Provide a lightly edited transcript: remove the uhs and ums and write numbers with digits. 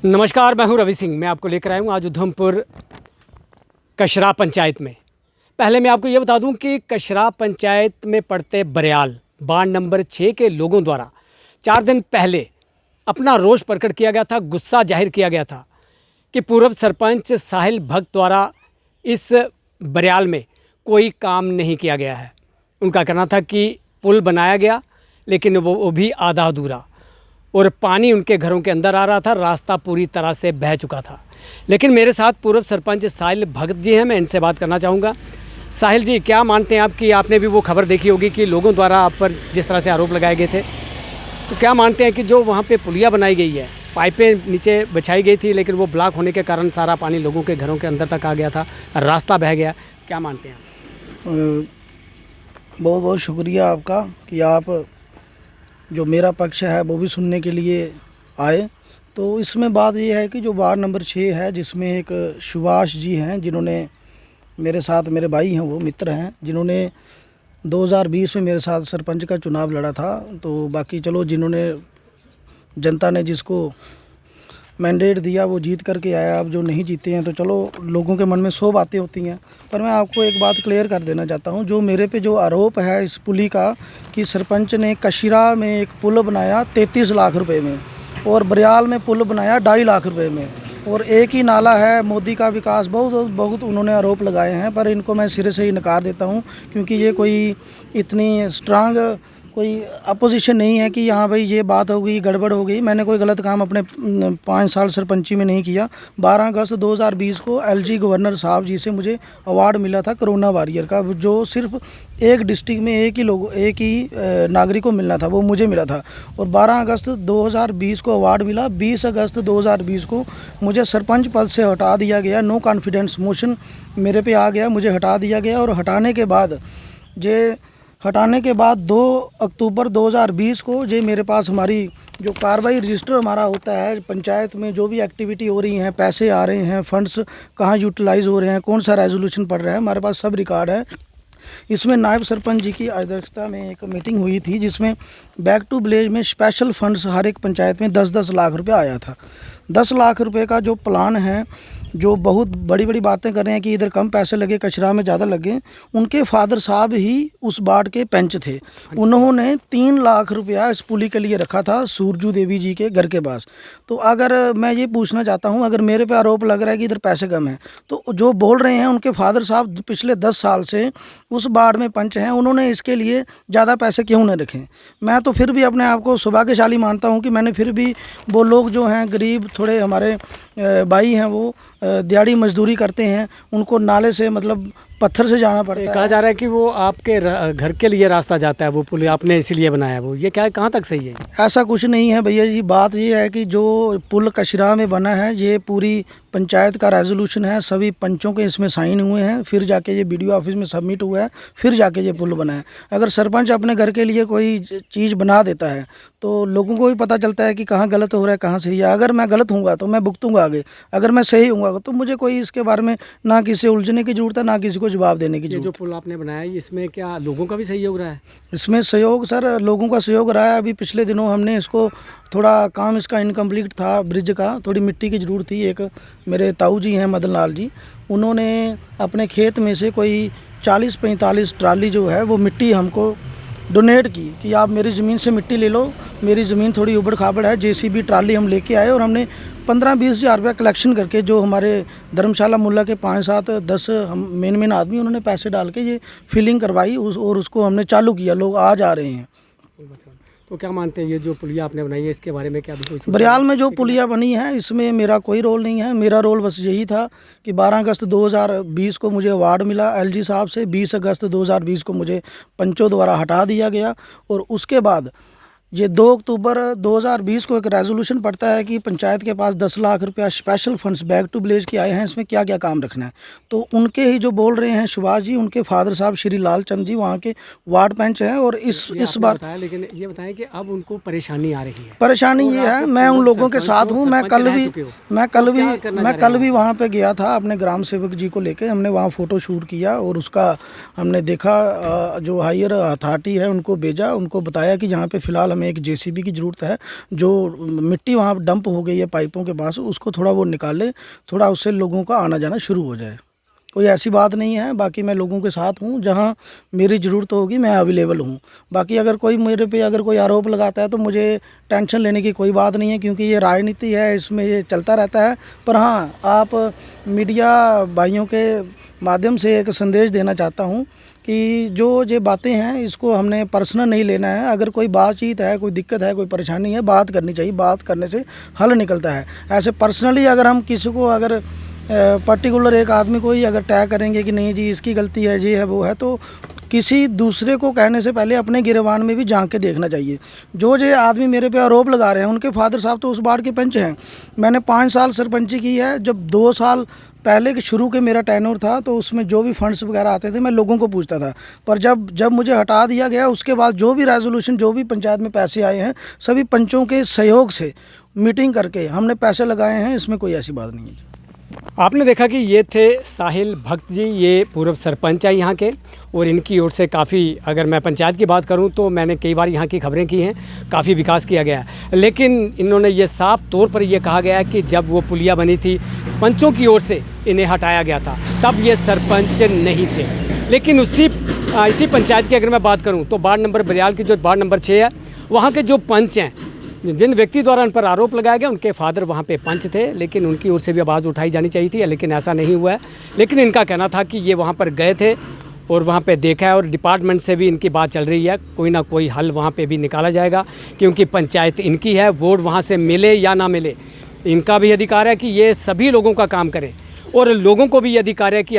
नमस्कार, मैं हूं रवि सिंह। मैं आपको लेकर आया हूं आज उधमपुर कशरा पंचायत में। पहले मैं आपको ये बता दूं कि कशरा पंचायत में पड़ते बरियाल वार्ड नंबर 6 के लोगों द्वारा 4 दिन पहले अपना रोष प्रकट किया गया था, गुस्सा जाहिर किया गया था कि पूर्व सरपंच साहिल भगत द्वारा इस बरियाल में कोई काम नहीं किया गया है। उनका कहना था कि पुल बनाया गया लेकिन वो भी आधा अधूरा और पानी उनके घरों के अंदर आ रहा था, रास्ता पूरी तरह से बह चुका था। लेकिन मेरे साथ पूर्व सरपंच साहिल भगत जी हैं, मैं इनसे बात करना चाहूँगा। साहिल जी, क्या मानते हैं आप कि आपने भी वो खबर देखी होगी कि लोगों द्वारा आप पर जिस तरह से आरोप लगाए गए थे, तो क्या मानते हैं कि जो वहाँ पे पुलिया बनाई गई है, पाइपें नीचे बिछाई गई थी लेकिन वो ब्लॉक होने के कारण सारा पानी लोगों के घरों के अंदर तक आ गया था, रास्ता बह गया, क्या मानते हैं आप? बहुत बहुत शुक्रिया आपका कि आप जो मेरा पक्ष है वो भी सुनने के लिए आए। तो इसमें बात ये है कि जो वार्ड नंबर 6 है, जिसमें एक सुभाष जी हैं, जिन्होंने मेरे साथ, मेरे भाई हैं, वो मित्र हैं, जिन्होंने 2020 में मेरे साथ सरपंच का चुनाव लड़ा था। तो बाकी चलो, जिन्होंने जनता ने जिसको मैंडेट दिया वो जीत करके आया। अब जो नहीं जीते हैं तो चलो, लोगों के मन में 100 बातें होती हैं। पर मैं आपको एक बात क्लियर कर देना चाहता हूं, जो मेरे पे जो आरोप है इस पुली का कि सरपंच ने कशिरा में एक पुल बनाया 33 लाख रुपए में और बरियाल में पुल बनाया 2.5 लाख रुपए में, और एक ही नाला है, मोदी का विकास, बहुत बहुत उन्होंने आरोप लगाए हैं। पर इनको मैं सिरे से ही नकार देता हूँ, क्योंकि ये कोई इतनी स्ट्रांग कोई अपोजिशन नहीं है कि यहाँ भाई ये बात हो गई, गड़बड़ हो गई। मैंने कोई गलत काम अपने 5 साल सरपंची में नहीं किया। 12 अगस्त 2020 को एलजी गवर्नर साहब जी से मुझे अवार्ड मिला था कोरोना वॉरियर का, जो सिर्फ एक डिस्ट्रिक्ट में एक ही नागरिक को मिलना था, वो मुझे मिला था। और 12 अगस्त 2020 को अवार्ड मिला। 20 अगस्त 2020 को मुझे सरपंच पद से हटा दिया गया। नो कॉन्फिडेंस मोशन मेरे पे आ गया, मुझे हटा दिया गया। और हटाने के बाद 2 अक्टूबर 2020 को जे मेरे पास हमारी जो कार्रवाई रजिस्टर हमारा होता है, पंचायत में जो भी एक्टिविटी हो रही हैं, पैसे आ रहे हैं, फंड्स कहाँ यूटिलाइज हो रहे हैं, कौन सा रेजोल्यूशन पड़ रहा है, हमारे पास सब रिकॉर्ड है। इसमें नायब सरपंच जी की अध्यक्षता में एक मीटिंग हुई थी, जिसमें बैक टू विलेज में स्पेशल फंड्स हर एक पंचायत में 10-10 लाख रुपये आया था। 10 लाख रुपए का जो प्लान है, जो बहुत बड़ी बड़ी बातें कर रहे हैं कि इधर कम पैसे लगे, कचरा में ज़्यादा लगे, उनके फादर साहब ही उस वार्ड के पंच थे। उन्होंने 3 लाख रुपया इस पुली के लिए रखा था सूरजू देवी जी के घर के पास। तो अगर मैं ये पूछना चाहता हूँ, अगर मेरे पे आरोप लग रहा है कि इधर पैसे कम हैं, तो जो बोल रहे हैं उनके फादर साहब पिछले 10 साल से उस वार्ड में पंच हैं, उन्होंने इसके लिए ज़्यादा पैसे क्यों न रखें? मैं तो फिर भी अपने आप को सौभाग्यशाली मानता हूँ कि मैंने फिर भी, वो लोग जो हैं गरीब, थोड़े हमारे भाई हैं, वो दिहाड़ी मजदूरी करते हैं, उनको नाले से मतलब पत्थर से जाना पड़ता है। कहा जा रहा है कि वो आपके घर के लिए रास्ता जाता है, वो पुल आपने इसीलिए बनाया, वो ये क्या है, कहाँ तक सही है? ऐसा कुछ नहीं है भैया जी। बात ये है कि जो पुल कशरा में बना है, ये पूरी पंचायत का रेजोल्यूशन है, सभी पंचों के इसमें साइन हुए हैं, फिर जाके ये बीडीओ ऑफिस में सबमिट हुआ है, फिर जाके ये पुल बना है। अगर सरपंच अपने घर के लिए कोई चीज़ बना देता है तो लोगों को भी पता चलता है कि कहाँ गलत हो रहा है, कहाँ सही है। अगर मैं गलत हूँगा तो मैं भुगतूंगा आगे, अगर मैं सही हूँगा तो मुझे कोई इसके बारे में ना किसी से उलझने की ज़रूरत है, ना किसी को जवाब देने की ये ज़रूरत। जो पुल आपने बनाया है, इसमें क्या लोगों का भी सहयोग रहा है? इसमें सहयोग सर, लोगों का सहयोग रहा है। अभी पिछले दिनों हमने इसको थोड़ा काम, इसका इनकम्प्लीट था, ब्रिज का थोड़ी मिट्टी की ज़रूरत थी। एक मेरे ताऊ जी हैं, मदन लाल जी, उन्होंने अपने खेत में से कोई 40-45 ट्राली जो है वो मिट्टी हमको डोनेट की कि आप मेरी ज़मीन से मिट्टी ले लो, मेरी ज़मीन थोड़ी उबड़ खाबड़ है। जेसीबी ट्राली हम लेके आए और हमने 15-20 हज़ार रुपये कलेक्शन करके, जो हमारे धर्मशाला मुल्ला के 5-7-10 हम मेन आदमी, उन्होंने पैसे डाल के ये फिलिंग करवाई और उसको हमने चालू किया। लोग आज आ रहे हैं। तो क्या मानते हैं, ये जो पुलिया आपने बनाई है, इसके बारे में क्या कोई बरियाल में जो पुलिया बनी है, इसमें मेरा कोई रोल नहीं है। मेरा रोल बस यही था कि 12 अगस्त 2020 को मुझे अवार्ड मिला एलजी साहब से। 20 अगस्त 2020 को मुझे पंचों द्वारा हटा दिया गया, और उसके बाद ये 2 अक्टूबर 2020 को एक रेजोल्यूशन पड़ता है कि पंचायत के पास 10 लाख रुपया special funds back to village के आए हैं, इसमें क्या क्या काम रखना है। तो उनके ही जो बोल रहे हैं सुभाष जी, उनके फादर साहब श्री लालचंद जी वहाँ के वार्ड पंच हैं। और इस बार लेकिन ये बताएं कि अब उनको परेशानी आ रही है। परेशानी ये है, मैं उन लोगों के साथ हूँ। मैं कल भी वहाँ पे गया था अपने ग्राम सेवक जी को लेके। हमने वहाँ फ़ोटो शूट किया और उसका हमने देखा, जो हायर अथॉरिटी है उनको भेजा, उनको बताया कि जहाँ पे फ़िलहाल हमें एक जेसीबी की ज़रूरत है, जो मिट्टी वहाँ डंप हो गई है पाइपों के पास, उसको थोड़ा वो निकाले, थोड़ा उससे लोगों का आना जाना शुरू हो जाए। कोई ऐसी बात नहीं है, बाकी मैं लोगों के साथ हूँ, जहाँ मेरी ज़रूरत होगी मैं अवेलेबल हूँ। बाकी अगर कोई मेरे पे अगर कोई आरोप लगाता है तो मुझे टेंशन लेने की कोई बात नहीं है, क्योंकि ये राजनीति है, इसमें ये चलता रहता है। पर हाँ, आप मीडिया भाइयों के माध्यम से एक संदेश देना चाहता हूँ कि जो ये बातें हैं इसको हमने पर्सनल नहीं लेना है। अगर कोई बातचीत है, कोई दिक्कत है, कोई परेशानी है, बात करनी चाहिए, बात करने से हल निकलता है। ऐसे पर्सनली अगर हम किसी को अगर पर्टिकुलर एक आदमी को ही अगर टैग करेंगे कि नहीं जी इसकी गलती है, ये है, वो है, तो किसी दूसरे को कहने से पहले अपने गिरबान में भी झांक के देखना चाहिए। जो आदमी मेरे पे आरोप लगा रहे हैं, उनके फादर साहब तो उस वार्ड के पंच हैं। मैंने 5 साल सरपंची की है। जब 2 साल पहले के शुरू के मेरा टेन्योर था तो उसमें जो भी फंड्स वगैरह आते थे मैं लोगों को पूछता था। पर जब मुझे हटा दिया गया, उसके बाद जो भी रेजोल्यूशन, जो भी पंचायत में पैसे आए हैं, सभी पंचों के सहयोग से मीटिंग करके हमने पैसे लगाए हैं। इसमें कोई ऐसी बात नहीं है। आपने देखा कि ये थे साहिल भक्त जी, ये पूर्व सरपंच है यहाँ के, और इनकी ओर से काफ़ी, अगर मैं पंचायत की बात करूँ तो मैंने कई बार यहाँ की खबरें की हैं, काफ़ी विकास किया गया है। लेकिन इन्होंने ये साफ तौर पर ये कहा गया है कि जब वो पुलिया बनी थी, पंचों की ओर से इन्हें हटाया गया था, तब ये सरपंच नहीं थे। लेकिन इसी पंचायत की अगर मैं बात करूँ तो वार्ड नंबर बरियाल की जो वार्ड नंबर 6 है, वहाँ के जो पंच हैं, जिन व्यक्ति द्वारा उन पर आरोप लगाया गया, उनके फादर वहाँ पे पंच थे, लेकिन उनकी ओर से भी आवाज़ उठाई जानी चाहिए थी, लेकिन ऐसा नहीं हुआ है। लेकिन इनका कहना था कि ये वहाँ पर गए थे और वहाँ पे देखा है, और डिपार्टमेंट से भी इनकी बात चल रही है, कोई ना कोई हल वहाँ पे भी निकाला जाएगा, क्योंकि पंचायत इनकी है। वोट वहाँ से मिले या ना मिले, इनका भी अधिकार है कि ये सभी लोगों का काम करें, और लोगों को भी ये अधिकार है कि